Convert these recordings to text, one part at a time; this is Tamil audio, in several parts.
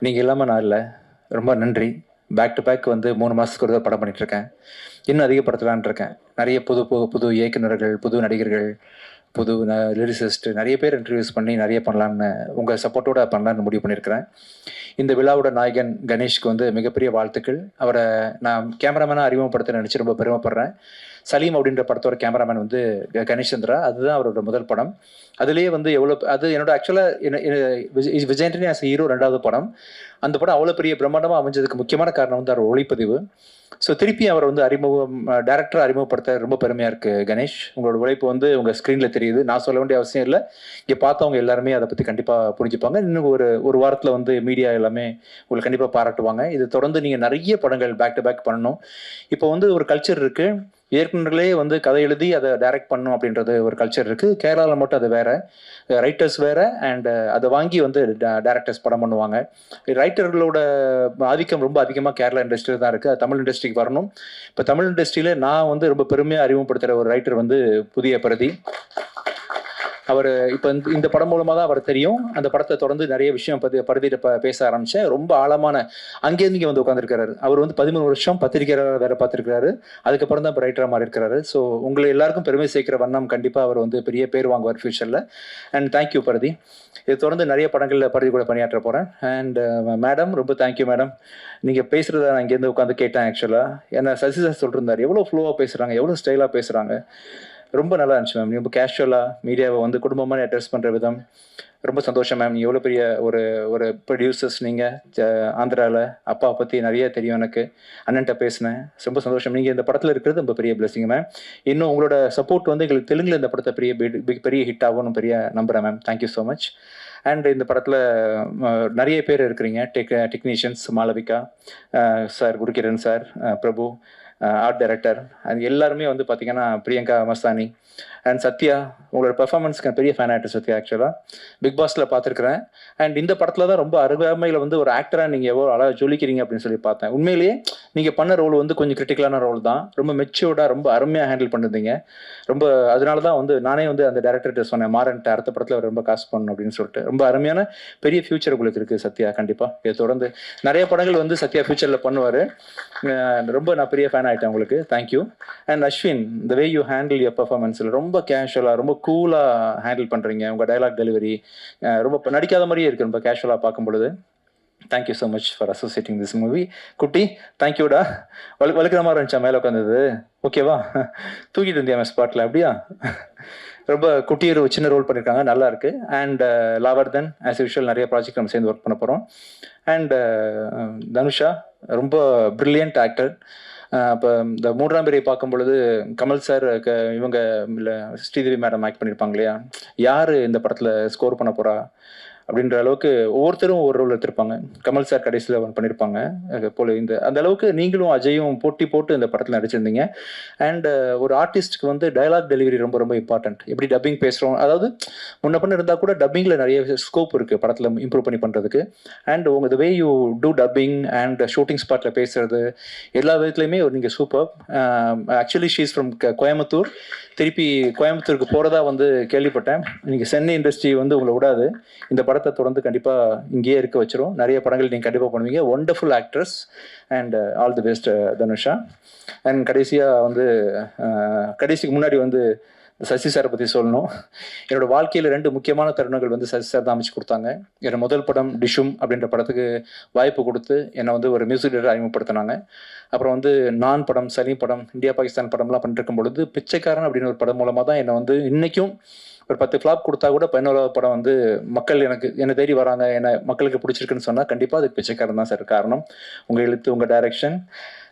நீங்கள் இல்லாமல் நான் இல்லை. ரொம்ப நன்றி. பேக் டு பேக் வந்து 3 மாதத்துக்கு ஒரு தடவை படம் பண்ணிகிட்ருக்கேன். இன்னும் அதிகப்படுத்தலான் இருக்கேன். நிறைய புது புது இயக்குநர்கள், புது நடிகர்கள், புது லிரிசிஸ்ட் நிறைய பேர் இன்ட்ரடியூஸ் பண்ணி நிறைய பண்ணலான்னு உங்கள் சப்போர்ட்டோட பண்ணலான்னு முடிவு பண்ணியிருக்கிறேன். இந்த விழாவோட நாயகன் கணேஷ்க்கு வந்து மிகப்பெரிய வாழ்த்துக்கள். அவரை நான் கேமராமேனாக அறிமுகப்படுத்த நினச்சி ரொம்ப பெருமைப்படுறேன். சலீம் அப்படின்ற படத்தோட கேமராமேன் வந்து கணேஷ் சந்திரா. அதுதான் அவரோட முதல் படம். அதுலேயே வந்து எவ்வளோ அது என்னோட ஆக்சுவலாக விஜயண்டனி ஆஸ் ஹீரோ 2வது படம். அந்த படம் அவ்வளோ பெரிய பிரம்மாண்டமாக அமைஞ்சதுக்கு முக்கியமான காரணம் வந்து அவர் ஒளிப்பதிவு. ஸோ திருப்பி அவர் வந்து டேரக்டராக அறிமுகப்படுத்த ரொம்ப பெருமையாக இருக்குது கணேஷ். உங்களோட உழைப்பு வந்து உங்கள் ஸ்க்ரீனில் தெரியுது. நான் சொல்ல வேண்டிய அவசியம் இல்லை. இங்கே பார்த்தவங்க எல்லாருமே அதை பற்றி கண்டிப்பாக புரிஞ்சுப்பாங்க. இன்னும் ஒரு வாரத்தில் வந்து மீடியா எல்லாமே உங்களுக்கு கண்டிப்பாக பாராட்டுவாங்க. இது தொடர்ந்து நீங்கள் நிறைய படங்கள் பேக் டு பேக் பண்ணணும். இப்போ வந்து ஒரு கல்ச்சர் இருக்குது. இயக்குநர்களே வந்து கதை எழுதி அதை டைரக்ட் பண்ணணும் அப்படின்றது ஒரு கல்ச்சர் இருக்குது. கேரளாவில் மட்டும் அது வேறு. ரைட்டர்ஸ் வேறு அண்ட் அதை வாங்கி வந்து டேரக்டர்ஸ் படம் பண்ணுவாங்க. ரைட்டர்களோட ஆதிக்கம் ரொம்ப அதிகமாக கேரளா இண்டஸ்ட்ரியில் தான் இருக்குது. அது தமிழ் இண்டஸ்ட்ரிக்கு வரணும். இப்போ தமிழ் இண்டஸ்ட்ரியில் நான் வந்து ரொம்ப பெருமையாக அறிமுகப்படுத்துகிற ஒரு ரைட்டர் வந்து புதிய பிரதி. அவர் இப்போ இந்த படம் மூலமாக தான் அவர் தெரியும். அந்த படத்தை தொடர்ந்து நிறைய விஷயம் படுத்திட்டு பேச ஆரம்பித்தேன். ரொம்ப ஆழமான அங்கேருந்து இங்கே வந்து உட்காந்துருக்காரு. அவர் வந்து 13 வருஷம் பத்திரிகையாளராக வேலை பார்த்துருக்காரு. அதுக்கப்புறம் தான் இப்போ ரைட்டராக மாறி இருக்காரு. ஸோ உங்களை எல்லாருக்கும் பெருமை சேர்க்கிற வண்ணம் கண்டிப்பாக அவர் வந்து பெரிய பேர் வாங்குவார் ஃபியூச்சரில். And thank you Bharathi. இது தொடர்ந்து நிறைய படங்களில் பரதி கூட பணியாற்ற போகிறேன். அண்ட் மேடம் ரொம்ப தேங்க்யூ மேடம். நீங்கள் பேசுகிறத நான் இங்கேருந்து உட்காந்து கேட்டேன். ஆக்சுவலாக என்ன சசி சார் சொல்லிருந்தார், எவ்வளோ ஃப்ளோவாக பேசுகிறாங்க, எவ்வளோ ஸ்டைலாக பேசுகிறாங்க. ரொம்ப நல்லா இருந்துச்சு மேம். ரொம்ப கேஷுவலாக மீடியாவை வந்து குடும்பமாக அட்ரஸ் பண்ணுற விதம் ரொம்ப சந்தோஷம் மேம். எவ்வளோ பெரிய ஒரு ஒரு ப்ரொடியூசர்ஸ் நீங்கள் ஆந்திராவில். அப்பாவை பற்றி நிறைய தெரியும் எனக்கு. அண்ணன்ட்ட பேசினேன். ரொம்ப சந்தோஷம். நீங்கள் இந்த படத்தில் இருக்கிறது ரொம்ப பெரிய பிளெஸிங் மேம். இன்னும் உங்களோட சப்போர்ட் வந்து எங்களுக்கு தெலுங்கில் இந்த படத்தை பெரிய ஹிட் ஆகும்னு பெரிய நம்புகிறேன் ma'am. Thank you so much. And இந்த படத்தில் நிறைய பேர் இருக்கிறீங்க. Technicians Malavika sir, Gurukiran sir, பிரபு ஆர்ட் டைரக்டர், அது எல்லாருமே வந்து பார்த்தீங்கன்னா பிரியங்கா மஸ்தானி அண்ட் சத்யா. உங்களோட பெர்ஃபார்மன்ஸ்க்கு பெரிய ஃபேன் ஆகிட்டு சத்யா. ஆக்சுவலாக பிக் பாஸில் பார்த்துருக்குறேன். அண்ட் இந்த படத்தில் தான் ரொம்ப அருகாமையில் வந்து ஒரு ஆக்டராக நீங்கள் எவ்வளோ அழகாக ஜொலிக்கிறீங்க அப்படின்னு சொல்லி பார்த்தேன். உண்மையிலேயே நீங்கள் பண்ண ரோல் வந்து கொஞ்சம் கிரிட்டிக்கலான ரோல் தான். ரொம்ப மெச்சூர்டாக ரொம்ப அருமையாக ஹேண்டில் பண்ணிருந்தீங்க. ரொம்ப அதனால தான் வந்து நானே வந்து அந்த டேரக்டர்கிட்ட சொன்னேன், மாறன்ட்ட அடுத்த படத்தில் அவர் ரொம்ப காசு பண்ணணும் அப்படின்னு சொல்லிட்டு. ரொம்ப அருமையான பெரிய ஃபியூச்சர் உங்களுக்கு இருக்குது சத்யா. கண்டிப்பாக இதை தொடர்ந்து நிறைய படங்கள் வந்து சத்யா ஃபியூச்சரில் பண்ணுவார். ரொம்ப நான் பெரிய ஃபேன் ஆகிட்டேன் உங்களுக்கு. Thank you. And Ashwin, the way you handle your பர்ஃபார்மன்ஸில் ரொம்ப கேஷுவலாக ரொம்ப கூலாக ஹேண்டில் பண்ணுறீங்க. உங்கள் டைலாக் டெலிவரி ரொம்ப நடிக்காத மாதிரியே இருக்குது ரொம்ப கேஷுவலாக பார்க்கும் பொழுது. Thank you so much for associating this movie. குட்டி தேங்க்யூடா. வலுக்கிற மாதிரி இருந்துச்சா மேலே உட்காந்தது? ஓகேவா? தூக்கிட்டு இருந்தியா ஸ்பாட்டில்? அப்படியா? ரொம்ப குட்டி ஒரு சின்ன ரோல் பண்ணியிருக்காங்க, நல்லா இருக்கு. அண்ட் லாவர்தன் ஆஸ் யூஷுவல் நிறைய ப்ராஜெக்ட் நம்ம சேர்ந்து ஒர்க் பண்ண போகிறோம். அண்ட் தனுஷா ரொம்ப பிரில்லியன்ட் ஆக்டர். இப்போ இந்த 3ஆம் பிறையை பார்க்கும் பொழுது கமல் சார் இவங்க இல்லை ஸ்ரீதேவி மேடம் ஆக்ட் பண்ணியிருப்பாங்க இல்லையா, யார் இந்த படத்தில் ஸ்கோர் பண்ண போகிறா அப்படின்ற அளவுக்கு ஒவ்வொருத்தரும் ஒரு ரோல் எடுத்திருப்பாங்க. கமல் சார் கடைசியில் பண்ணியிருப்பாங்க போல. அந்த அளவுக்கு நீங்களும் அஜயும் போட்டி போட்டு இந்த படத்தில் நடிச்சிருந்தீங்க. அண்ட் ஒரு ஆர்டிஸ்ட்டுக்கு வந்து டயலாக் டெலிவரி ரொம்ப ரொம்ப இம்பார்ட்டன்ட். எப்படி டப்பிங் பேசுகிறோம், அதாவது முன்ன பண்ண இருந்தால் கூட டப்பிங்கில் நிறைய ஸ்கோப் இருக்குது படத்தில் இம்ப்ரூவ் பண்ணி பண்ணுறதுக்கு. அண்ட் உங்கள் the way you do dubbing and shooting ஸ்பாட்டில் பேசுறது எல்லா விதத்துலையுமே நீங்கள் super. Actually she's from Coimbatore. திருப்பி கோயம்புத்தூருக்கு போகிறதா வந்து கேள்விப்பட்டேன். நீங்கள் சென்னை இண்டஸ்ட்ரி வந்து உங்களை விடாது. இந்த படத்தை தொடர்ந்து கண்டிப்பாக இங்கேயே இருக்க வச்சிரும். நிறைய படங்கள் நீங்கள் கண்டிப்பாக பண்ணுவீங்க. Wonderful actress and all the best Dhanusha. And கடைசியாக வந்து கடைசிக்கு முன்னாடி வந்து சசி சாரை பற்றி சொல்லணும். என்னோட வாழ்க்கையில் 2 முக்கியமான தருணங்கள் வந்து சசி சார் தான் அமைச்சு கொடுத்தாங்க. என்னோட முதல் படம் டிஷும் அப்படின்ற படத்துக்கு வாய்ப்பு கொடுத்து என்னை வந்து ஒரு மியூசிக் டைரக்டர் அறிமுகப்படுத்தினாங்க. அப்புறம் வந்து நான் படம், சலீம் படம், இந்தியா பாகிஸ்தான் படம்லாம் பண்ணிட்டு இருக்கும் பொழுது பிச்சைக்காரன் அப்படின்னு ஒரு படம் மூலமாக தான் என்னை வந்து இன்றைக்கும் ஒரு 10 ஃப்ளாப் கொடுத்தா கூட 11வது படம் வந்து மக்கள் என்னை தேடி வராங்க, என்னை மக்களுக்கு பிடிச்சிருக்குன்னு சொன்னால் கண்டிப்பாக அதுக்கு பிச்சைக்காரன் தான் சார் காரணம். உங்கள் எழுத்து, உங்கள் டைரக்ஷன்.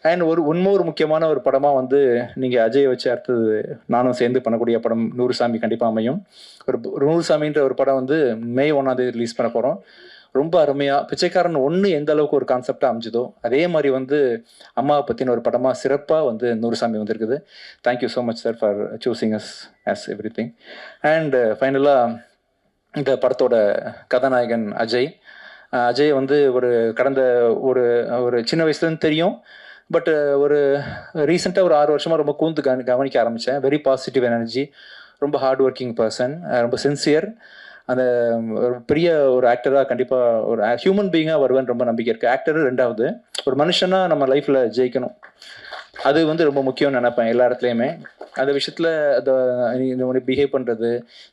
அண்ட் இன்னொரு முக்கியமான ஒரு படமாக வந்து நீங்கள் அஜயை வச்சு அடுத்தது நானும் சேர்ந்து பண்ணக்கூடிய படம் நூறுசாமி கண்டிப்பாக அமையும். ஒரு நூறுசாமின்ற ஒரு படம் வந்து மே 1ஆம் தேதி ரிலீஸ் பண்ண போகிறோம். ரொம்ப அருமையாக பிச்சைக்காரன் 1 எந்த அளவுக்கு ஒரு கான்செப்டாக அமைஞ்சதோ அதே மாதிரி வந்து அம்மாவை பற்றின ஒரு படமாக சிறப்பாக வந்து நூறுசாமி வந்திருக்குது. Thank you so much sir for choosing us as everything. And ஃபைனலாக இந்த படத்தோட கதாநாயகன் அஜய். அஜய் வந்து கடந்த ஒரு ஒரு சின்ன வயசுலேருந்து தெரியும். பட் ஒரு ரீசெண்டாக ஒரு 6 வருஷமாக ரொம்ப கூர்ந்து கவனிக்க ஆரம்பித்தேன். வெரி பாசிட்டிவ் எனர்ஜி, ரொம்ப ஹார்ட் ஒர்க்கிங் பர்சன், ரொம்ப சின்சியர். அந்த ஒரு பெரிய ஒரு ஆக்டராக கண்டிப்பாக ஒரு ஹியூமன் பீயிங்காக வருவேன்னு ரொம்ப நம்பிக்கை இருக்குது. ஆக்டர் ரெண்டாவது, ஒரு மனுஷனாக நம்ம லைஃப்பில் ஜெயிக்கணும், அது வந்து ரொம்ப முக்கியம்னு நினைப்பேன் எல்லா இடத்துலையுமே. அந்த விஷயத்தில் உனக்கு பிஹேவ் பண்ணுறது,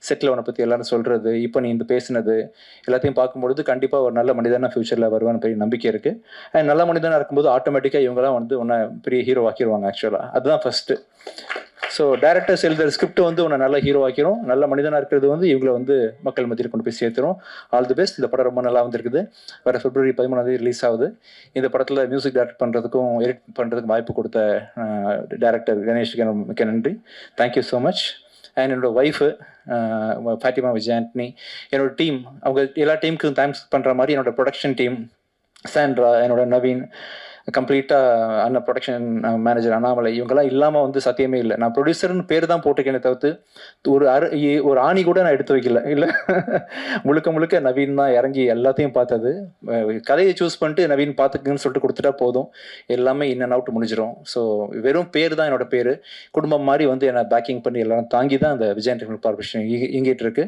செட்டில் உன்னை பற்றி எல்லாரும் சொல்கிறது, இப்போ நீ இந்த பேசுனது எல்லாத்தையும் பார்க்கும்பொழுது கண்டிப்பாக ஒரு நல்ல மனிதனாக ஃப்யூச்சரில் வருவான்னு பெரிய நம்பிக்கை இருக்குது. அண்ட் நல்ல மனிதனாக இருக்கும்போது ஆட்டோமேட்டிக்காக இவங்கலாம் வந்து உன்னை பெரிய ஹீரோ ஆக்கிடுவாங்க. ஆக்சுவலாக அதுதான் ஃபஸ்ட்டு. ஸோ டேரக்டர்ஸ் எழுதுகிற ஸ்கிரிப்ட் வந்து உன்னை நல்ல ஹீரோ ஆக்கிரும். நல்ல மனிதனாக இருக்கிறது வந்து இவங்களை வந்து மக்கள் மத்தியில் கொண்டு போய் சேர்த்துரும். All the best. இந்த படம் ரொம்ப நல்லா வந்திருக்குது. வர February 13 ரிலீஸ் ஆகுது. இந்த படத்தில் மியூசிக் டைரக்ட் பண்ணுறதுக்கும் எடிட் பண்ணுறதுக்கும் வாய்ப்பு கொடுத்த டேரக்டர் கணேஷ்க்கு மிக்க நன்றி. Thank you so much. அண்ட் என்னோட ஒய்ஃபு ஃபாத்திமா விஜய் ஆண்டனி, என்னோட டீம், அவங்க எல்லா டீமுக்கும் தேங்க்ஸ் பண்ணுற மாதிரி என்னோட ப்ரொடக்ஷன் டீம், சாண்ட்ரா, என்னோட நவீன், கம்ப்ளீட்டாக அண்ணன் ப்ரொடக்ஷன் மேனேஜர் அண்ணாமலை, இவங்கெல்லாம் இல்லாமல் வந்து சத்தியமே இல்லை. நான் ப்ரொடியூசர்னு பேர் தான் போட்டிருக்கேனே தவிர்த்து ஒரு ஆணி கூட நான் எடுத்து வைக்கல. இல்லை, முழுக்க நவீன் தான் இறங்கி எல்லாத்தையும் பார்த்தது. கதையை சூஸ் பண்ணிட்டு நவீன் பார்த்துக்குன்னு சொல்லிட்டு கொடுத்துட்டா போதும், எல்லாமே இன் அண்ட் அவுட் முடிஞ்சிடும். ஸோ வெறும் பேர் தான் என்னோட பேர். குடும்பம் மாதிரி வந்து என்னை பேக்கிங் பண்ணி எல்லாரும் தாங்கி தான் அந்த விஜய் என்டர்டைன்மெண்ட் கார்பரேஷன் இயங்கிட்டு இருக்கு.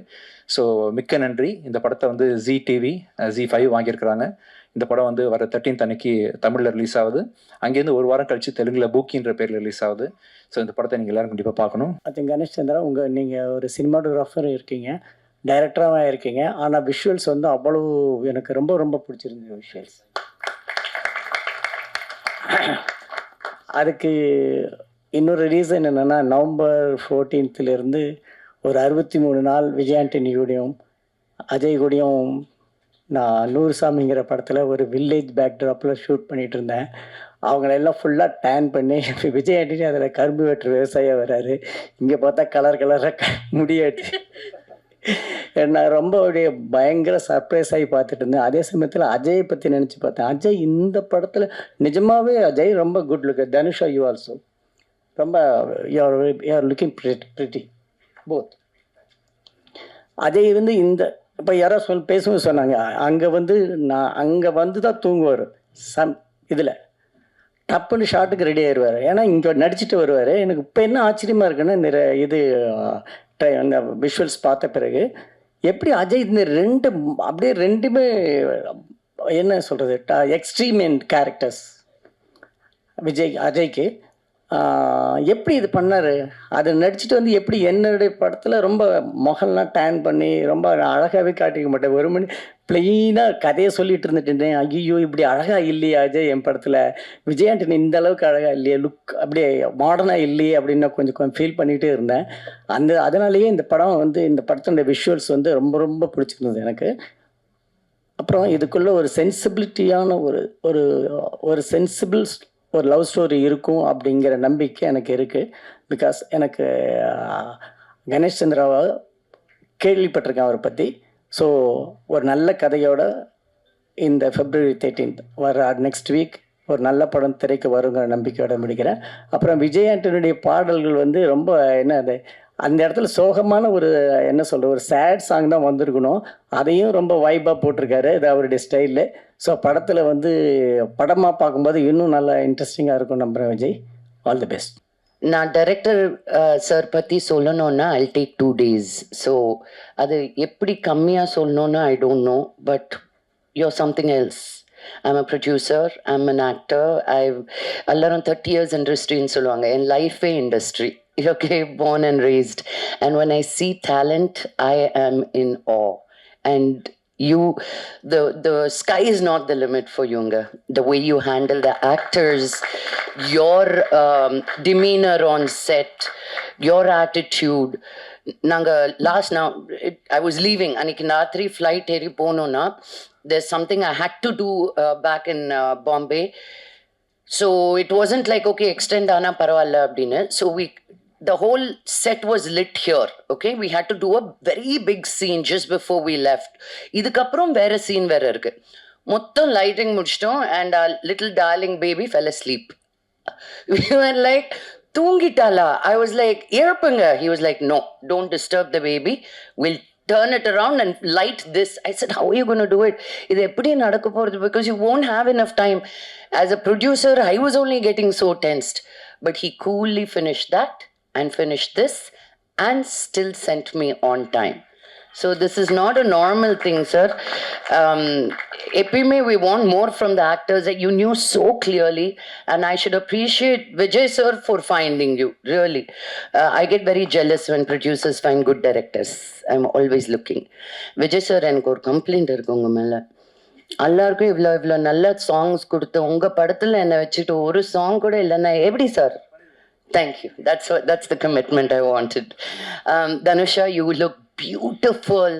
ஸோ மிக்க நன்றி. இந்த படத்தை வந்து ஜி டிவி Z5 வாங்கியிருக்கிறாங்க. இந்த படம் வந்து வர 13th அன்னைக்கு தமிழில் ரிலீஸ் ஆகுது. அங்கேருந்து ஒரு வாரம் கழிச்சு தெலுங்குல பூக்கின்ற பேரில் ரிலீஸ் ஆகுது. ஸோ இந்த படத்தை நீங்கள் எல்லாரும் கண்டிப்பாக பார்க்கணும். கணேஷ் சந்திரா, நீங்கள் ஒரு சினிமாட்டோகிராஃபர் இருக்கீங்க, டைரக்டராக இருக்கீங்க. ஆனால் விஷுவல்ஸ் வந்து அவ்வளோ எனக்கு ரொம்ப ரொம்ப பிடிச்சிருந்தது விஷுவல்ஸ். அதுக்கு இன்னொரு ரீசன் என்னென்னா, November 14th ஒரு 63 நாள் விஜய் ஆண்டனியோடையும் அஜய் கூடயும் நான் நூறுசாமிங்கிற படத்தில் ஒரு வில்லேஜ் பேக்ட்ராப்பில் ஷூட் பண்ணிகிட்டு இருந்தேன். அவங்களெல்லாம் ஃபுல்லாக டேன் பண்ணி விஜய் ஆண்டனி அதில் கரும்பு வெட்டுற விவசாயியாக வர்றாரு. இங்கே பார்த்தா கலராக முடியாச்சு. நான் ரொம்ப அப்படியே பயங்கர சர்ப்ரைஸ் ஆகி பார்த்துட்டு இருந்தேன். அதே சமயத்தில் அஜயை பற்றி நினச்சி பார்த்தேன். அஜய் இந்த படத்தில் நிஜமாகவே அஜய் ரொம்ப good look. Dhanusha you also ரொம்ப you are looking pretty both. Ajay வந்து இந்த இப்போ யாரோ பேசும்போது சொன்னாங்க, அங்கே வந்து தான் தூங்குவார் இதில் டப்புன்னு ஷாட்டுக்கு ரெடி ஆயிடுவார். ஏன்னா இங்கே நடிச்சுட்டு வருவார். எனக்கு இப்போ என்ன ஆச்சரியமாக இருக்குன்னா, அந்த விஷுவல்ஸ் பார்த்த பிறகு எப்படி அஜய் இந்த ரெண்டுமே என்ன சொல்கிறது, எக்ஸ்ட்ரீம் கேரக்டர்ஸ் அஜய்க்கு எப்படி இது பண்ணார். அதை நடிச்சுட்டு வந்து எப்படி என்னுடைய படத்தில் ரொம்ப முகம்லாம் டேன் பண்ணி ரொம்ப அழகாகவே காட்டிக்க மாட்டேன். ஒரு மணி பிளெயினாக கதையை சொல்லிட்டு இருந்துட்டேன். ஐயோ இப்படி அழகாக இல்லையா அஜய் என் படத்தில், விஜய் ஆண்டனி இந்த அளவுக்கு அழகாக இல்லையே, லுக் அப்படியே மாடர்னாக இல்லையே அப்படின்னு கொஞ்சம் ஃபீல் பண்ணிகிட்டே இருந்தேன். அதனாலேயே இந்த படத்தோட விஷுவல்ஸ் வந்து ரொம்ப ரொம்ப பிடிச்சிருந்தது எனக்கு. அப்புறம் இதுக்குள்ளே ஒரு சென்சிபிலிட்டியான ஒரு சென்சிபிள் ஒரு லவ் ஸ்டோரி இருக்கும் அப்படிங்கிற நம்பிக்கை எனக்கு இருக்குது. பிகாஸ் எனக்கு கணேஷ் சந்திராவை கேள்விப்பட்டிருக்கேன் அவரை பற்றி. ஸோ ஒரு நல்ல கதையோட இந்த February 13th வர நெக்ஸ்ட் வீக் ஒரு நல்ல படம் திரைக்கு வருங்கிற நம்பிக்கையோட முடிக்கிறேன். அப்புறம் விஜய் ஆண்டனியுடைய பாடல்கள் வந்து ரொம்ப அந்த இடத்துல சோகமான ஒரு ஒரு சேட் சாங் தான் வந்திருக்கணும். அதையும் ரொம்ப வைப்பாக போட்டிருக்காரு. இது அவருடைய ஸ்டைலில். ஸோ படத்தில் வந்து படமாக பார்க்கும்போது இன்னும் நல்லா இன்ட்ரெஸ்டிங்காக இருக்கும் நம்புகிறேன். Vijay, all the best. நான் டைரக்டர் சார் பற்றி சொல்லணுன்னா I'll take 2 days. ஸோ அது எப்படி கம்மியாக சொல்லணுன்னு I don't know, but you're something else. I'm a producer, I'm an actor. எல்லாரும் 30 years industryன்னு சொல்லுவாங்க. என் லைஃபே industry. Okay, born and raised. And when I see talent, I am in awe. And the sky is not the limit for Yunga. The way you handle the actors, your demeanor on set, your attitude. I was leaving, anikku raatri flight eri ponona, there's something I had to do back in Bombay. So it wasn't like, okay, extend ana paravalla abdinu. So the whole set was lit here. Okay, we had to do a very big scene just before we left. Idukaprom vera scene vera irukku. Mottham lighting mudichitom and our little darling baby fell asleep. We were like, thoongitala. I was like, erpanga. He was like, no, don't disturb the baby, we'll turn it around and light this. I said, how are you going to do it? Idu eppadi nadakka poradhu, because you won't have enough time. As a producer, I was only getting so tensed, but he coolly finished that and finished this and still sent me on time. So this is not a normal thing, sir. Epime, we want more from the actors that you knew so clearly, and I should appreciate Vijay sir for finding you. Really, I get very jealous when producers find good directors. I'm always looking. Vijay sir, எனக்கு ஒரு கம்ப்ளைண்ட் இருக்கு உங்க மேல. எல்லாருக்கும் இவ்வளோ இவ்வளோ நல்ல சாங்ஸ் கொடுத்து உங்க படத்துல என்னை வச்சுட்டு ஒரு சாங் கூட இல்லைன்னா எப்படி sir? Thank you. That's the commitment I wanted. Dhanusha, you look beautiful.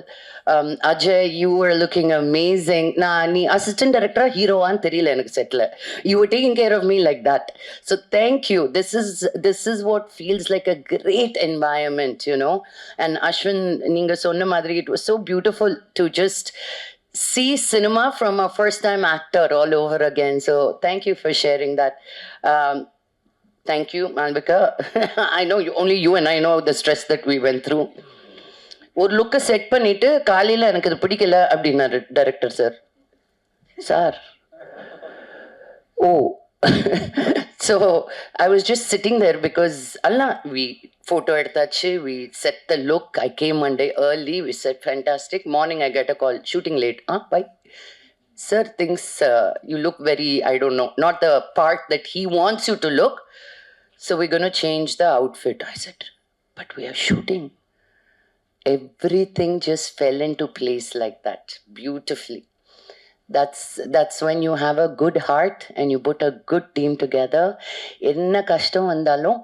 Ajay, you were looking amazing. Nee assistant director hero aan theriyala enak setla. You were taking care of me like that. So thank you. This is what feels like a great environment, you know. And Ashwin, neenga sonna madri, it was so beautiful to just see cinema from a first time actor all over again. So thank you for sharing that. Thank you, Malvika. I know only you and I know the stress that we went through. ஒரு லுக்கை செட் பண்ணிட்டு காலையில் எனக்கு இது பிடிக்கல அப்படின்னாரு director sir. Oh, so I was just sitting there because எல்லாம் வி ஃபோட்டோ எடுத்தாச்சு, we set the look. I came one day early, we set fantastic. Morning I get a call, shooting late. By sir thinks you look very, I don't know, not the part that he wants you to look. So we're going to change the outfit. I said, but we are shooting. Everything just fell into place like that, beautifully. That's when you have a good heart and you put a good team together. Enna kashtam vandalum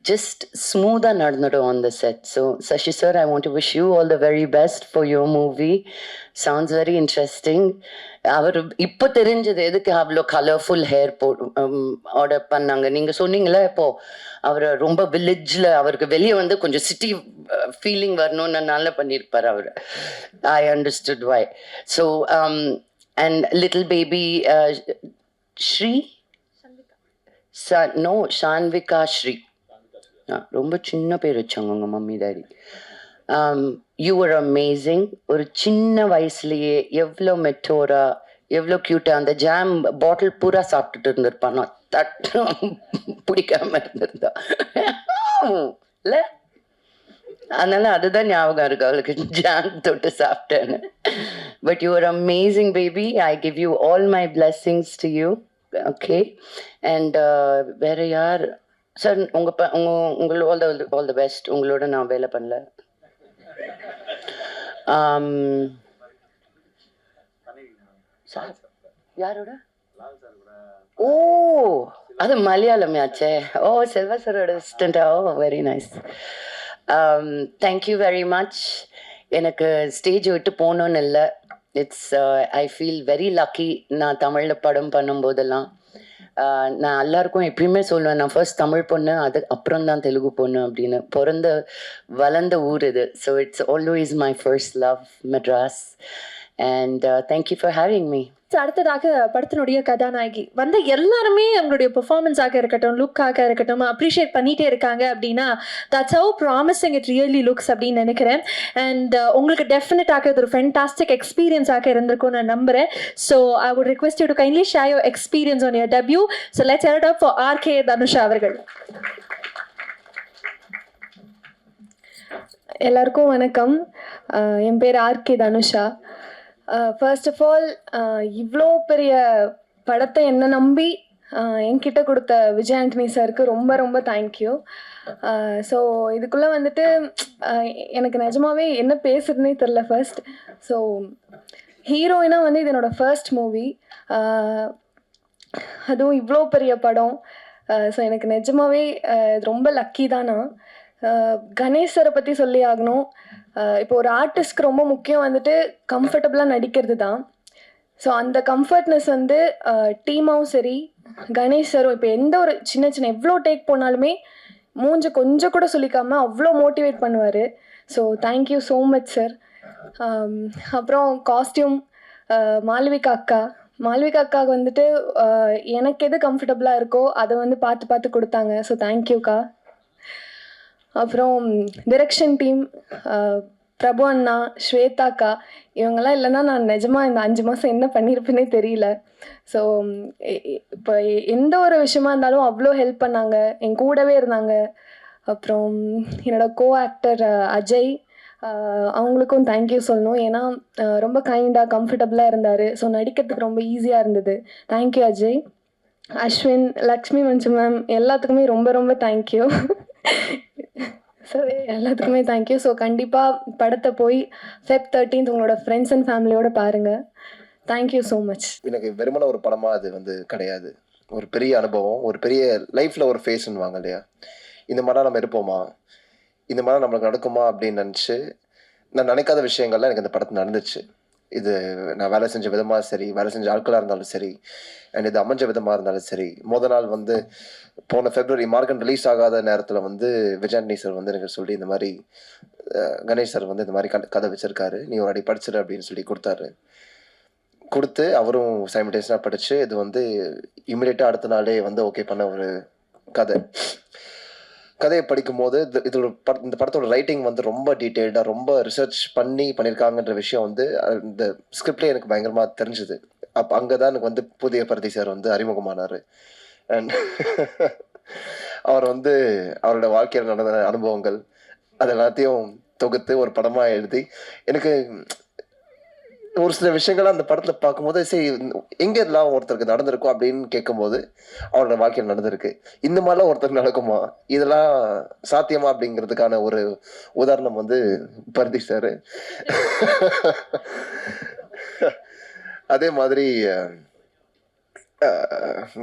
just smooth nadnadu on the set. So Sashi sir, I want to wish you all the very best for your movie. Sounds very interesting. அவர் இப்போ தெரிஞ்சது எதுக்கு அவ்வளோ கலர்ஃபுல் ஹேர் ஆர்டர் பண்ணாங்க. நீங்கள் சொன்னீங்களே இப்போ அவர் ரொம்ப வில்லேஜில், அவருக்கு வெளியே வந்து கொஞ்சம் சிட்டி ஃபீலிங் வரணும்னு நல்லா பண்ணியிருப்பார் அவர். I understood why. So and little baby Sri no Shanvika Sri, ரொம்ப சின்ன பேர் வச்சாங்க உங்கள் mummy daddy. You are amazing. ஒரு சின்ன வயசுலேயே எவ்வளோ மெட்டோரா, எவ்வளோ க்யூட்டாக அந்த ஜாம் பாட்டில் பூரா சாப்பிட்டுட்டு இருந்திருப்பான். நான் தட்டு பிடிக்காம இருந்திருந்தா இல்லை, அதனால அதுதான் ஞாபகம் இருக்கு அவளுக்கு, ஜாம் தொட்டு சாப்பிட்டேன்னு. But you are amazing baby. I give you all my blessings to you. Okay. And வேற யார் சார்? உங்களோட ஆல் த பெஸ்ட். உங்களோட நான் வேலை பண்ணல. யாரோட? ஓ, அது மலையாளமே ஆச்சே. ஓ, செல்வா சாரோட அசிஸ்டண்டா? Oh, very nice. Thank you very much. எனக்கு ஸ்டேஜ் விட்டு போகணுன்னு இல்லை. It's I feel very lucky. நான் தமிழில் படம் பண்ணும்போதெல்லாம் நான் எல்லாருக்கும் எப்பயுமே சொல்லுவேன், நான் ஃபர்ஸ்ட் தமிழ் பொண்ணு, அது அப்புறம் தான் தெலுங்கு பொண்ணு அப்படின்னு. பிறந்த வளர்ந்த ஊர் இது. So it's always my first love, Madras. And thank you for having me. அடுத்ததாக படத்தினுடைய கதாநாயகி வந்து எல்லாருமே அவங்களுடைய பெர்ஃபார்மன்ஸாக இருக்கட்டும், லுக்காக இருக்கட்டும் அப்ரிஷியேட் பண்ணிகிட்டே இருக்காங்க அப்படின்னா that's how promising it really looks அப்படின்னு நினைக்கிறேன். அண்ட் உங்களுக்கு டெஃபினட்டாக இது ஒரு ஃபென்டாஸ்டிக் எக்ஸ்பீரியன்ஸாக இருந்திருக்கும் நான் நம்புகிறேன். So I would request you to kindly share your experience on your debut. So let's hear it up for RK Dhanusha அவர்கள். எல்லாருக்கும் வணக்கம். என் பேர் RK Dhanusha. First of all இவ்வளோ பெரிய படத்தை என்னை நம்பி என்கிட்ட கொடுத்த விஜய் ஆண்டனி சாருக்கு ரொம்ப ரொம்ப தேங்க்யூ. ஸோ இதுக்குள்ளே வந்துட்டு எனக்கு நிஜமாவே என்ன பேசுறதுனே தெரில ஃபர்ஸ்ட். ஸோ ஹீரோயினாக வந்து இது என்னோடய ஃபர்ஸ்ட் மூவி, அதுவும் இவ்வளோ பெரிய படம். ஸோ எனக்கு நிஜமாவே இது ரொம்ப லக்கி தான். நான் கணேஷ் சாரை பற்றி சொல்லி ஆகணும். இப்போ ஒரு ஆர்டிஸ்ட்க்கு ரொம்ப முக்கியம் வந்துட்டு கம்ஃபர்டபுளாக நடிக்கிறது தான். ஸோ அந்த கம்ஃபர்ட்னஸ் வந்து டீமாவும் சரி கணேஷ் சாரும் இப்போ எந்த ஒரு சின்ன சின்ன எவ்வளோ டேக் போனாலுமே மூஞ்ச கொஞ்சம் கூட சொல்லிக்காமல் அவ்வளோ மோட்டிவேட் பண்ணுவார். So thank you so much sir. அப்புறம் காஸ்டியூம் மால்விகா அக்காவுக்கு வந்துட்டு எனக்கு எது கம்ஃபர்டபுளாக இருக்கோ அதை வந்து பார்த்து பார்த்து கொடுத்தாங்க. ஸோ தேங்க்யூக்கா. அப்புறம் டிரெக்ஷன் டீம் பிரபு அண்ணா, ஸ்வேதாக்கா, இவங்கெல்லாம் இல்லைன்னா நான் நிஜமாக இந்த 5 மாதம் என்ன பண்ணியிருப்பேனே தெரியல. ஸோ இப்போ எந்த ஒரு விஷயமா இருந்தாலும் அவ்வளோ ஹெல்ப் பண்ணாங்க, என் கூடவே இருந்தாங்க. அப்புறம் என்னோடய கோ ஆக்டர் அஜய், அவங்களுக்கும் தேங்க்யூ சொல்லணும். ஏன்னா ரொம்ப கைண்டாக கம்ஃபர்டபுளாக இருந்தார். ஸோ நடிக்கிறதுக்கு ரொம்ப ஈஸியாக இருந்தது. தேங்க்யூ அஜய். அஸ்வின், லக்ஷ்மி மஞ்சு மேம் எல்லாத்துக்குமே ரொம்ப ரொம்ப தேங்க்யூ. ஸோ எல்லாத்துக்குமே தேங்க்யூ. ஸோ கண்டிப்பாக படத்தை போய் Feb 13th உங்களோட ஃப்ரெண்ட்ஸ் அண்ட் ஃபேமிலியோடு பாருங்கள். Thank you so much. எனக்கு வெறுமன ஒரு படமாக அது வந்து கிடையாது, ஒரு பெரிய அனுபவம், ஒரு பெரிய லைஃப்பில் ஒரு ஃபேஸ்ன்னுவாங்க இல்லையா, இந்த மாதிரிலாம் நம்ம இருப்போமா, இந்த மாதிரி நம்மளுக்கு நடக்குமா அப்படின்னு நினச்சி நான் நினைக்காத விஷயங்கள்லாம் எனக்கு இந்த படத்தில் நடந்துச்சு. இது நான் வேலை செஞ்ச விதமாக சரி, வேலை செஞ்ச ஆட்களாக இருந்தாலும் சரி, அண்ட் இது அமைஞ்ச விதமாக இருந்தாலும் சரி. நாள் வந்து போன February மார்க்கன் ரிலீஸ் ஆகாத நேரத்தில் வந்து விஜயாண்டனி சார் வந்து எனக்கு சொல்லி இந்த மாதிரி கணேஷ் சார் வந்து இந்த மாதிரி கதை வச்சுருக்காரு, நீ ஒரு அடி படிச்சிரு அப்படின்னு சொல்லி கொடுத்து அவரும் சைமல்டேனியஸாக படித்து இது வந்து இமிடியேட்டாக அடுத்த நாளே வந்து ஓகே பண்ண ஒரு கதையை படிக்கும்போது இந்த படத்தோட ரைட்டிங் வந்து ரொம்ப டீட்டெயில்டாக ரொம்ப ரிசர்ச் பண்ணியிருக்காங்கன்ற விஷயம் வந்து இந்த ஸ்கிரிப்ட்லேயே எனக்கு பயங்கரமாக தெரிஞ்சுது. அப்போ அங்கே தான் எனக்கு வந்து புதிய பரதி சார் வந்து அறிமுகமானார். அண்ட் அவர் வந்து அவரோட வாழ்க்கையில் நடந்த அனுபவங்கள் அது எல்லாத்தையும் தொகுத்து ஒரு படமாக எழுதி எனக்கு ஒரு சில விஷயங்கள் அந்த படத்தில் பார்க்கும்போது சரி எங்கே இதெல்லாம் ஒருத்தருக்கு நடந்திருக்கும் அப்படின்னு கேட்கும்போது அவரோட வாழ்க்கையில் நடந்திருக்கு. இந்த மாதிரிலாம் ஒருத்தருக்கு நடக்குமா, இதெல்லாம் சாத்தியமா அப்படிங்கிறதுக்கான ஒரு உதாரணம் வந்து பரதி சார். அதே மாதிரி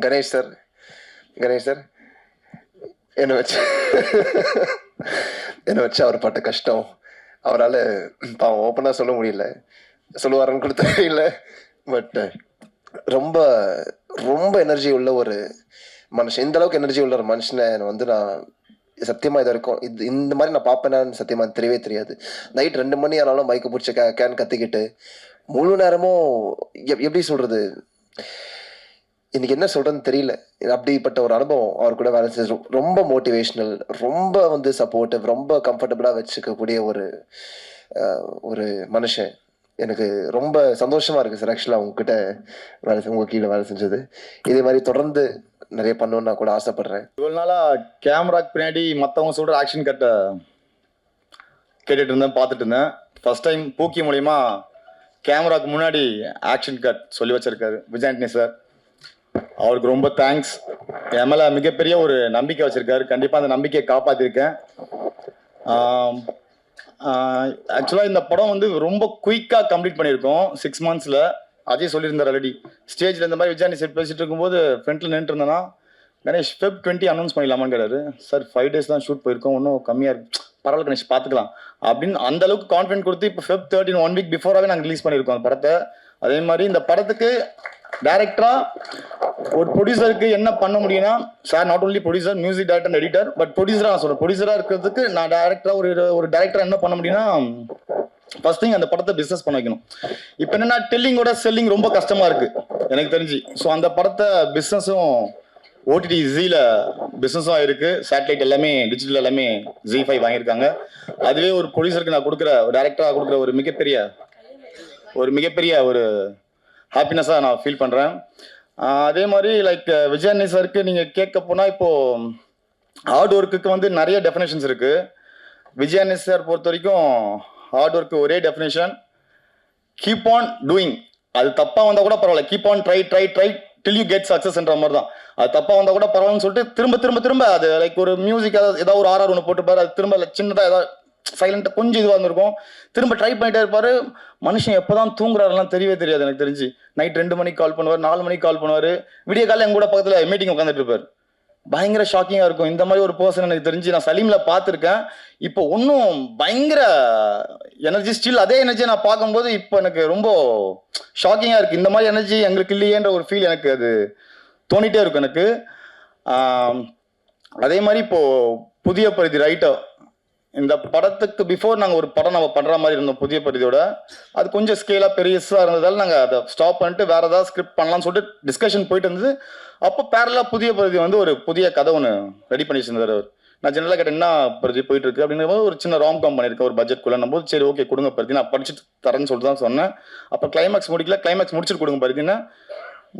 கணேஷ் சார் என்னை வச்சு அவர் பட்ட கஷ்டம் அவரால் பாவம் ஓப்பனாக சொல்ல முடியல, சொல்லுவாருன்னு கூட தெரியல. பட் ரொம்ப ரொம்ப எனர்ஜி உள்ள ஒரு மனுஷன், இந்த அளவுக்கு எனர்ஜி உள்ள ஒரு மனுஷனை வந்து நான் சத்தியமாக இது வரைக்கும் இந்த மாதிரி நான் பார்ப்பேனான்னு சத்தியமாக தெரியவே தெரியாது. நைட் 2 மணி ஆனாலும் மைக்கு பிடிச்ச கேன் கத்திக்கிட்டு முழு நேரமும் எப்படி சொல்கிறது, இன்னைக்கு என்ன சொல்கிறேன்னு தெரியல. அப்படிப்பட்ட ஒரு அனுபவம் அவர் கூட வேலை செஞ்சு ரொம்ப மோட்டிவேஷ்னல், ரொம்ப வந்து சப்போர்ட்டிவ், ரொம்ப கம்ஃபர்டபுளாக வச்சுக்கக்கூடிய ஒரு மனுஷன். எனக்கு ரொம்ப சந்தோஷமாக இருக்குது சார் ஆக்சுவலாக உங்ககிட்ட உங்கள் கீழே வேலை செஞ்சது. இதே மாதிரி தொடர்ந்து நிறைய பண்ணணும்னு நான் கூட ஆசைப்பட்றேன். இவ்வளோ நாளாக கேமராக்கு பின்னாடி மற்றவங்க சொல்கிற ஆக்ஷன் கட்டை கேட்டுட்டு இருந்தேன், பார்த்துட்டு இருந்தேன். ஃபர்ஸ்ட் டைம் பூக்கி மூலிமா கேமராக்கு முன்னாடி ஆக்ஷன் கட் சொல்லி வச்சிருக்காரு விஜயாண்டனி சார். அவருக்கு ரொம்ப தேங்க்ஸ். என் மேலே மிகப்பெரிய ஒரு நம்பிக்கை வச்சுருக்காரு. கண்டிப்பாக அந்த நம்பிக்கையை காப்பாற்றிருக்கேன். ஆக்சுவலாக இந்த படம் வந்து ரொம்ப குயிக்காக கம்ப்ளீட் பண்ணியிருக்கோம் 6 monthsல. அஜய் சொல்லியிருந்தார் ஆல்ரெடி ஸ்டேஜில் இந்த மாதிரி விஜயாண்டனி சார் பேசிட்டு இருக்கும்போது ஃப்ரண்ட்டில் நின்றுட்டு இருந்தேன்னா கணேஷ் Feb 20 அனௌன்ஸ் பண்ணிடலாமான்னு கேட்டாரு. சார் 5 days தான் ஷூட் போயிருக்கோம், இன்னும் கம்மியாக இருக்கு, பரவாயில்ல கணேஷ் பார்த்துக்கலாம் அப்படின்னு அந்த அளவுக்கு கான்ஃபிடென்ட் கொடுத்து இப்போ Feb 13 1 week பிஃபோராகவே நாங்கள் ரிலீஸ் பண்ணியிருக்கோம் அந்த படத்தை. அதே மாதிரி இந்த படத்துக்கு டைரக்டரா ஒரு ப்ரொடியூசருக்கு என்ன பண்ண முடியும்னா, sir not only producer, music director and editor, but ப்ரொடியூசராக நான் சொல்கிறேன். ப்ரொடியூசராக இருக்கிறதுக்கு நான் டைரக்டரா ஒரு டைரக்டரா என்ன பண்ண முடியும்னா, ஃபர்ஸ்ட் திங் அந்த படத்தை பிஸ்னஸ் பண்ண வைக்கணும். இப்போ என்னன்னா டெல்லிங்கோட செல்லிங் ரொம்ப கஷ்டமா இருக்கு எனக்கு தெரிஞ்சு. ஸோ அந்த படத்தை பிஸ்னஸும் ஓடிடி ஜீல பிஸ்னஸும் ஆயிருக்கு, சேட்டலைட் எல்லாமே டிஜிட்டல் எல்லாமே Z5 வாங்கியிருக்காங்க. அதுவே ஒரு ப்ரொடியூசருக்கு நான் கொடுக்குற ஒரு டைரக்டராக கொடுக்குற ஒரு மிகப்பெரிய ஒரு ஹாப்பினஸாக நான் ஃபீல் பண்ணுறேன். அதே மாதிரி லைக் விஜயாண்டனி சாருக்கு நீங்கள் கேட்க போனால் இப்போது ஹார்ட் ஒர்க்குக்கு வந்து நிறைய டெஃபினேஷன்ஸ் இருக்குது. விஜயாண்டனி சார் பொறுத்த வரைக்கும் ஹார்ட் ஒர்க்கு ஒரே டெஃபினேஷன், கீப் ஆன் டூயிங். அது தப்பாக வந்தால் கூட பரவாயில்ல, keep on try till you get சக்ஸஸ்ன்ற மாதிரி தான். அது தப்பாக வந்தால் கூட பரவாயில்லன்னு சொல்லிட்டு திரும்ப அது லைக் ஒரு மியூசிக் ஏதாவது ஒரு RR ஒன்று போட்டுப்பாரு, அது திரும்ப சின்னதாக ஏதாவது சைலண்டாக கொஞ்சம் இதுவாக இருந்திருக்கும், திரும்ப ட்ரை பண்ணிட்டே இருப்பார். மனுஷன் எப்போ தான் தூங்குறாருலாம் தெரியவே தெரியாது எனக்கு தெரிஞ்சு. நைட் 2 மணிக்கு கால் பண்ணுவார், 4 மணிக்கு கால் பண்ணுவார், விடிய காலையில் எங்க கூட பக்கத்தில் மீட்டிங் உட்காந்துட்டு இருப்பார். பயங்கர ஷாக்கிங்காக இருக்கும். இந்த மாதிரி ஒரு பர்சன் எனக்கு தெரிஞ்சு நான் சலீமில் பார்த்துருக்கேன். இப்போ ஒன்றும் பயங்கர எனர்ஜி, ஸ்டில் அதே எனர்ஜியை நான் பார்க்கும்போது இப்போ எனக்கு ரொம்ப ஷாக்கிங்காக இருக்குது. இந்த மாதிரி எனர்ஜி எங்களுக்கு இல்லையேன்ற ஒரு ஃபீல் எனக்கு அது தோணிட்டே இருக்கும் எனக்கு. அதே மாதிரி இப்போது புதிய பரிதி ரைட்டர், இந்த படத்துக்கு பிஃபோர் நாங்கள் ஒரு படம் நம்ம பண்ணுற மாதிரி இருந்தோம் புதிய பரிதியோட. அது கொஞ்சம் ஸ்கேலாக பெருசாக இருந்ததால் நாங்கள் அதை ஸ்டாப் பண்ணிட்டு வேறு ஏதாவது ஸ்கிரிப்ட் பண்ணலாம்னு சொல்லிட்டு டிஸ்கஷன் போயிட்டு இருந்தது. அப்போ பேரலாக புதிய பரிதி வந்து ஒரு புதிய கதை ஒன்று ரெடி பண்ணி வச்சிருந்தார் அவர். நான் ஜெனரலாக கேட்டேன் என்ன பரிதி போயிட்டு இருக்கு அப்படிங்கும்போது ஒரு சின்ன ராம்காம் பண்ணியிருக்கேன் ஒரு பட்ஜெட்குள்ளே. நம்ம சரி ஓகே கொடுங்க பரிதி, நான் படிச்சுட்டு தரேன்னு சொல்லிட்டு தான் சொன்னேன். அப்போ கிளைமேக்ஸ் முடிச்சுட்டு கொடுங்க பரிதின்னா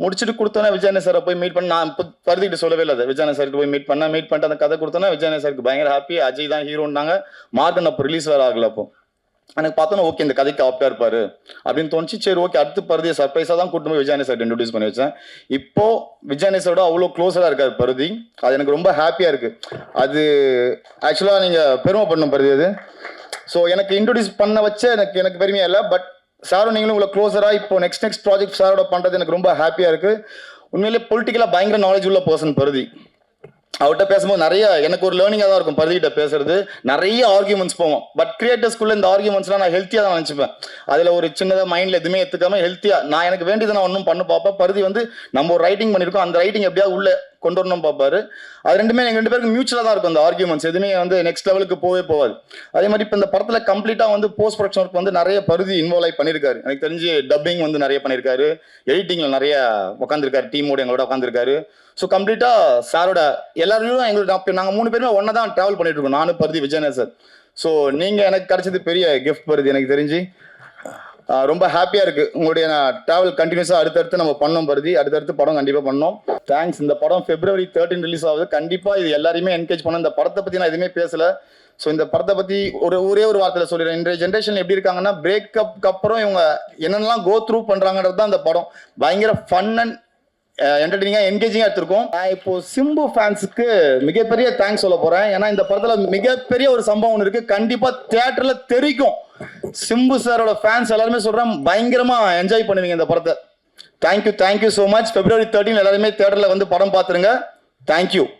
முடிச்சுட்டு கொடுத்தோன்னா விஜயாண்டனி சாரை போய் மீட் பண்ண, நான் இப்போ பருதிக்கிட்ட சொல்லவே இல்லை, விஜயாண்டனி சாருக்கு போய் மீட் பண்ணிட்டு அந்த கதை கொடுத்தோன்னா விஜயாண்டனி சாருக்கு பயங்கர ஹாப்பி. அஜய் தான் ஹீரோன்னாங்க. மார்க்கன் அப்போ ரிலீஸ் வேறு ஆகல. அப்போ எனக்கு பார்த்தோன்னா ஓகே இந்த கதைக்கு ஆப்டாக இருப்பார் அப்படின்னு தோணுச்சு. சரி ஓகே அடுத்து பருதியை சர்ப்ரைஸாக தான் கூட்டு போய் விஜயானி சார் இன்ட்ரடியூஸ் பண்ணி வச்சேன். இப்போ விஜயானி சாரோட அவ்வளோ க்ளோஸராக இருக்கார் பருதி. அது எனக்கு ரொம்ப ஹாப்பியாக இருக்குது. அது ஆக்சுவலாக நீங்கள் பெருமை பண்ணணும் பருதி அது. ஸோ எனக்கு இன்ட்ரடியூஸ் பண்ண வச்ச எனக்கு பெருமையாக இல்லை. பட் சாரும் நீங்களும் உங்களை க்ளோஸராக இப்போ நெக்ஸ்ட் ப்ராஜெக்ட் சாரோட பண்ணுறது எனக்கு ரொம்ப ஹாப்பியாக இருக்குது. உண்மையிலே பொலிட்டிக்கலாக பயங்கர நாலேஜ் உள்ள பர்சன் பருதி. அவர்கிட்ட பேசும்போது நிறைய எனக்கு ஒரு லேர்னிங்காக தான் இருக்கும். பருதிகிட்ட பேசுறது நிறைய ஆர்கியூமெண்ட்ஸ் போவோம். பட் கிரியேட்டர்ஸ்குள்ள இந்த ஆர்கியூமெண்ட்ஸ்லாம் நான் ஹெல்த்தியாக தான் நினச்சிப்பேன். அதில் ஒரு சின்னதாக மைண்டில் எதுவுமே எடுத்துக்காம ஹெல்த்தியாக நான் எனக்கு வேண்டியதை நான் ஒன்றும் பண்ண பார்ப்பேன். பருதி வந்து நம்ம ஒரு ரைட்டிங் பண்ணியிருக்கோம், அந்த ரைட்டிங் எப்படியாவது உள்ள கொண்டு வரணும் பார்ப்பாரு. அது ரெண்டுமே எங்கள் 2 பேருக்கு மியூச்சுவலாக தான் இருக்கும். அந்த ஆர்கியூமெண்ட்ஸ் எதுவுமே வந்து நெக்ஸ்ட் லெவலுக்கு போகாது. அதே மாதிரி இப்போ இந்த படத்தில் கம்ப்ளீட்டாக வந்து போஸ்ட் ப்ரொடக்ஷன் ஒர்க் வந்து நிறைய பருதி இன்வால்வ் ஆகி பண்ணியிருக்காரு. எனக்கு தெரிஞ்சு டப்பிங் வந்து நிறைய பண்ணியிருக்காரு, எடிட்டிங்கில் நிறைய உட்காந்துருக்காரு, டீமோடு எங்களோட உட்காந்துருக்காரு. ஸோ கம்ப்ளீட்டாக சாரோட எல்லாரும் எங்களுக்கு நாங்கள் 3 பேருமே ஒன்றா தான் ட்ராவல் பண்ணிட்டு இருக்கோம், நானும் பருதி விஜயநேசன் சார். ஸோ நீங்கள் எனக்கு கிடைச்சது பெரிய கிஃப்ட் பருதி. எனக்கு தெரிஞ்சு ரொம்ப ஹாப்பியாக இருக்குது. உங்களுடைய ட்ராவல் கண்டினியூஸாக அடுத்தடுத்து நம்ம பண்ணோம் பருதி. அடுத்தடுத்து படம் கண்டிப்பாக பண்ணோம். தேங்க்ஸ். இந்த படம் February 13 ரிலீஸ் ஆகுது. கண்டிப்பாக இது எல்லாரையுமே என்கரேஜ் பண்ணோம். இந்த படத்தை பற்றி நான் எதுவுமே பேசலை. ஸோ இந்த படத்தை பற்றி ஒரே ஒரு வார்த்தையில் சொல்லிடுறேன். இன்றைய ஜென்ரேஷன் எப்படி இருக்காங்கன்னா பிரேக்கப்க்கு அப்புறம் இவங்க என்னென்னலாம் கோ த்ரூ பண்ணுறாங்கன்றது தான் இந்த படம் பயங்கர ஃபன் அண்ட் என்டர்டெய்னிங்காக என்கேஜிங்காக எடுத்திருக்கோம். நான் இப்போ சிம்பு ஃபேன்ஸுக்கு மிகப்பெரிய தேங்க்ஸ் சொல்ல போகிறேன். ஏன்னா இந்த படத்தில் மிகப்பெரிய ஒரு சம்பவம் ஒன்று இருக்குது. கண்டிப்பாக தியேட்டரில் தெரிக்கும். சிம்பு சாரோட ஃபேன்ஸ் எல்லாருமே சொல்கிறேன் பயங்கரமாக என்ஜாய் பண்ணுவீங்க இந்த படத்தை. Thank you so much. February 13 எல்லாருமே தியேட்டரில் வந்து படம் பார்த்துருங்க. தேங்க்யூ.